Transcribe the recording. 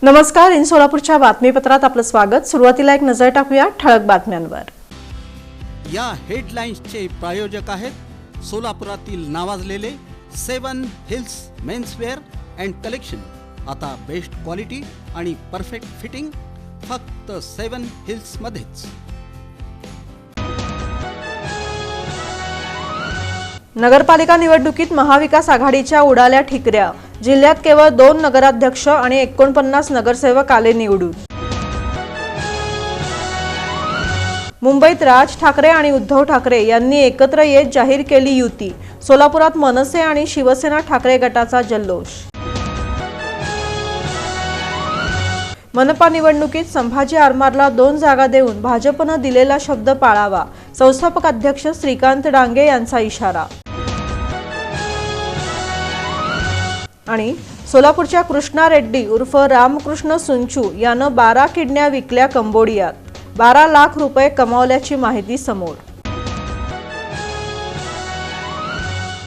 नमस्कार, इन सोलापूरच्या बातमीपत्रात आपलं स्वागत। सुरुवातीला एक नजर टाकूया ठळक बातम्यांवर। या हेडलाईन्सचे प्रायोजक आहेत सोलापुरातील नावाजलेले 7 हिल्स मेन्सवेअर अँड कलेक्शन। आता बेस्ट क्वालिटी आणि परफेक्ट फिटिंग फक्त 7 हिल्स मध्येच। नगरपालिका निवडणुकीत महाविकास आघाडीच्या उडाल्या ठिकऱ्या। जिल्ह्यात केवळ 2 नगराध्यक्ष आणि 49 नगरसेवक आले निवडून। मुंबईत राज ठाकरे आणि उद्धव ठाकरे यांनी एकत्र येत जाहीर केली युती। सोलापुरात मनसे आणि शिवसेना ठाकरे गटाचा जल्लोष। मनपा निवडणुकीत संभाजी आरमारला 2 जागा देऊन भाजपने दिलेला शब्द पाळावा, संस्थापक अध्यक्ष श्रीकांत डांगे यांचा इशारा। आणि सोलापूरच्या कृष्णा रेड्डी उर्फ रामकृष्ण सुंचू यानं 12 किडन्या विकल्या कंबोडियात। 12 लाख रुपये कमावल्याची माहिती समोर।